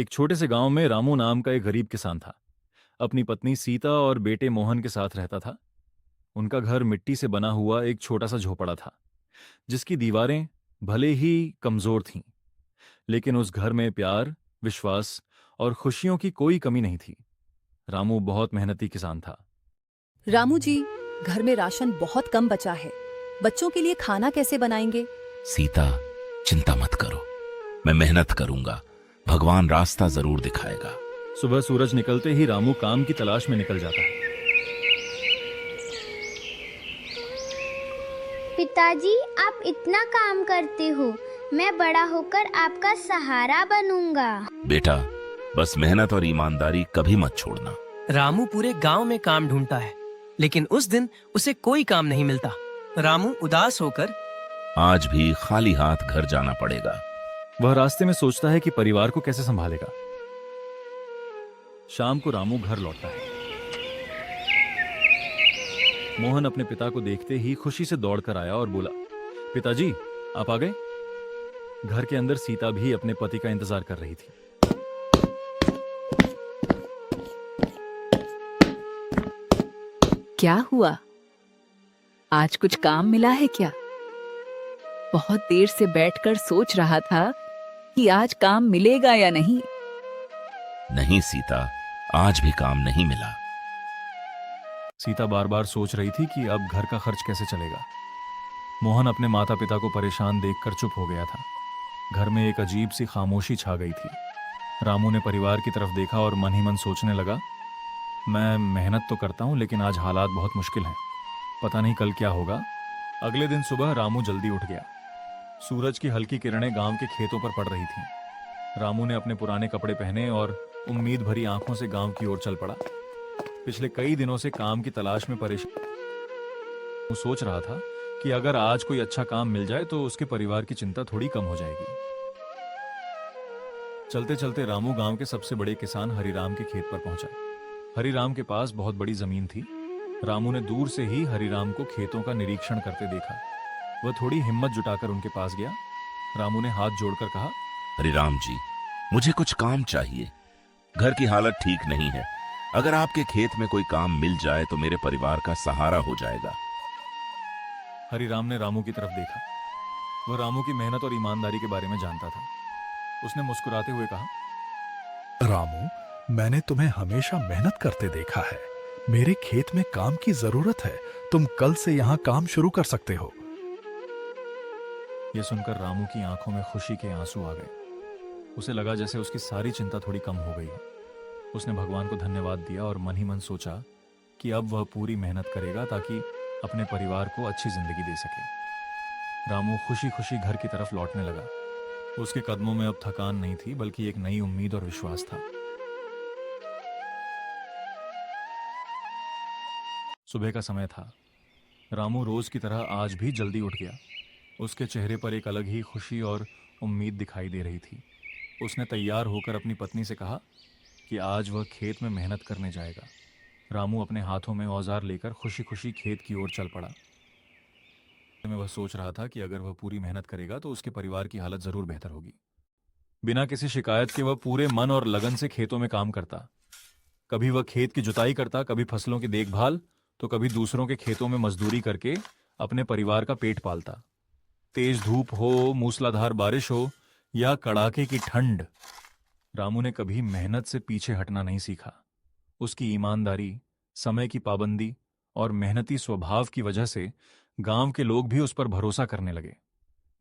एक छोटे से गांव में रामू नाम का एक गरीब किसान था। अपनी पत्नी सीता और बेटे मोहन के साथ रहता था। उनका घर मिट्टी से बना हुआ एक छोटा सा झोपड़ा था, जिसकी दीवारें भले ही कमजोर थीं, लेकिन उस घर में प्यार, विश्वास और खुशियों की कोई कमी नहीं थी। रामू बहुत मेहनती किसान था। रामू जी, घर में राशन बहुत कम बचा है। बच्चों के लिए खाना कैसे बनाएंगे? सीता, चिंता मत करो, मैं मेहनत करूंगा। भगवान रास्ता जरूर दिखाएगा। सुबह सूरज निकलते ही रामू काम की तलाश में निकल जाता है। पिताजी, आप इतना काम करते हो, मैं बड़ा होकर आपका सहारा बनूंगा। बेटा, बस मेहनत और ईमानदारी कभी मत छोड़ना। रामू पूरे गांव में काम ढूंढता है, लेकिन उस दिन उसे कोई काम नहीं मिलता। रामू उदास होकर आज भी खाली हाथ घर जाना पड़ेगा। वह रास्ते में सोचता है कि परिवार को कैसे संभालेगा। शाम को रामू घर लौटता है। मोहन अपने पिता को देखते ही खुशी से दौड़कर आया और बोला, पिताजी, आप आ गए। घर के अंदर सीता भी अपने पति का इंतजार कर रही थी। क्या हुआ? आज कुछ काम मिला है क्या? बहुत देर से बैठकर सोच रहा था कि आज काम मिलेगा या नहीं। नहीं सीता, आज भी काम नहीं मिला। सीता बार बार सोच रही थी कि अब घर का खर्च कैसे चलेगा। मोहन अपने माता पिता को परेशान देखकर चुप हो गया था। घर में एक अजीब सी खामोशी छा गई थी। रामू ने परिवार की तरफ देखा और मन ही मन सोचने लगा, मैं मेहनत तो करता हूं, लेकिन आज हालात बहुत मुश्किल हैं। पता नहीं कल क्या होगा। अगले दिन सुबह रामू जल्दी उठ गया। सूरज की हल्की किरणें गांव के खेतों पर पड़ रही थीं। रामू ने अपने पुराने कपड़े पहने और उम्मीद भरी आंखों से गांव की ओर चल पड़ा। पिछले कई दिनों से काम की तलाश में परेशान वो सोच रहा था कि अगर आज कोई अच्छा काम मिल जाए तो उसके परिवार की चिंता थोड़ी कम हो जाएगी। चलते चलते रामू गांव के सबसे बड़े किसान हरिराम के खेत पर पहुंचा। हरिराम के पास बहुत बड़ी जमीन थी। रामू ने दूर से ही हरिराम को खेतों का निरीक्षण करते देखा। वह थोड़ी हिम्मत जुटाकर उनके पास गया। रामू ने हाथ जोड़कर कहा, हरिराम जी, मुझे कुछ काम चाहिए। घर की हालत ठीक नहीं है। अगर आपके खेत में कोई काम मिल जाए तो मेरे परिवार का सहारा हो जाएगा। हरिराम ने रामू की तरफ देखा। वह रामू की मेहनत और ईमानदारी के बारे में जानता था। उसने मुस्कुराते हुए कहा, रामू, मैंने तुम्हें हमेशा मेहनत करते देखा है। मेरे खेत में काम की जरूरत है। तुम कल से यहाँ काम शुरू कर सकते हो। यह सुनकर रामू की आंखों में खुशी के आंसू आ गए। उसे लगा जैसे उसकी सारी चिंता थोड़ी कम हो गई है। उसने भगवान को धन्यवाद दिया और मन ही मन सोचा कि अब वह पूरी मेहनत करेगा ताकि अपने परिवार को अच्छी जिंदगी दे सके। रामू खुशी खुशी घर की तरफ लौटने लगा। उसके कदमों में अब थकान नहीं थी, बल्कि एक नई उम्मीद और विश्वास था। सुबह का समय था। रामू रोज की तरह आज भी जल्दी उठ गया। उसके चेहरे पर एक अलग ही खुशी और उम्मीद दिखाई दे रही थी। उसने तैयार होकर अपनी पत्नी से कहा कि आज वह खेत में मेहनत करने जाएगा। रामू अपने हाथों में औजार लेकर खुशी खुशी खेत की ओर चल पड़ा। में वह सोच रहा था कि अगर वह पूरी मेहनत करेगा तो उसके परिवार की हालत जरूर बेहतर होगी। बिना किसी शिकायत के वह पूरे मन और लगन से खेतों में काम करता। कभी वह खेत की जुताई करता, कभी फसलों की देखभाल, तो कभी दूसरों के खेतों में मजदूरी करके अपने परिवार का पेट पालता। तेज धूप हो, मूसलाधार बारिश हो या कड़ाके की ठंड, रामू ने कभी मेहनत से पीछे हटना नहीं सीखा। उसकी ईमानदारी, समय की पाबंदी और मेहनती स्वभाव की वजह से गांव के लोग भी उस पर भरोसा करने लगे।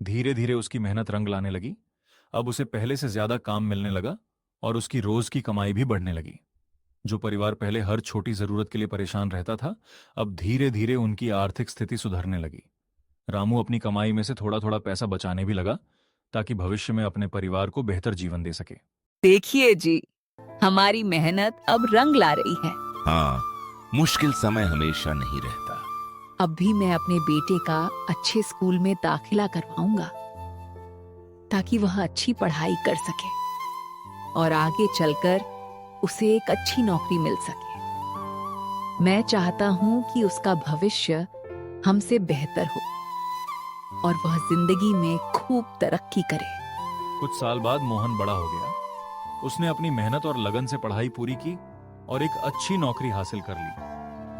धीरे धीरे उसकी मेहनत रंग लाने लगी। अब उसे पहले से ज्यादा काम मिलने लगा और उसकी रोज की कमाई भी बढ़ने लगी। जो परिवार पहले हर छोटी जरूरत के लिए परेशान रहता था, अब धीरे धीरे उनकी आर्थिक स्थिति सुधरने लगी। रामू अपनी कमाई में से थोड़ा थोड़ा पैसा बचाने भी लगा ताकि भविष्य में अपने परिवार को बेहतर जीवन दे सके। देखिए जी, हमारी मेहनत अब रंग ला रही है। हाँ, मुश्किल समय हमेशा नहीं रहता। अब भी मैं अपने बेटे का अच्छे स्कूल में दाखिला करवाऊंगा ताकि वह अच्छी पढ़ाई कर सके और आगे चलकर उसे एक अच्छी नौकरी मिल सके। मैं चाहता हूं कि उसका भविष्य हमसे बेहतर हो और वह जिंदगी में खूब तरक्की करे। कुछ साल बाद मोहन बड़ा हो गया। उसने अपनी मेहनत और लगन से पढ़ाई पूरी की और एक अच्छी नौकरी हासिल कर ली।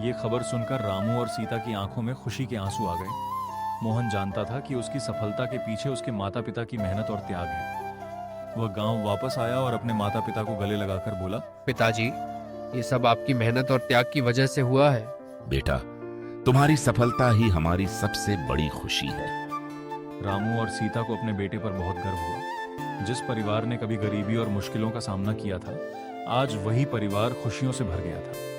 ये खबर सुनकर रामू और सीता की आंखों में खुशी के आंसू आ गए। मोहन जानता था कि उसकी सफलता के पीछे उसके माता पिता की मेहनत और त्याग है। वह गांव वापस आया और अपने माता पिता को गले लगाकर बोला, पिताजी, ये सब आपकी मेहनत और त्याग की वजह से हुआ है। बेटा, तुम्हारी सफलता ही हमारी सबसे बड़ी खुशी है। रामू और सीता को अपने बेटे पर बहुत गर्व हुआ। जिस परिवार ने कभी गरीबी और मुश्किलों का सामना किया था, आज वही परिवार खुशियों से भर गया था।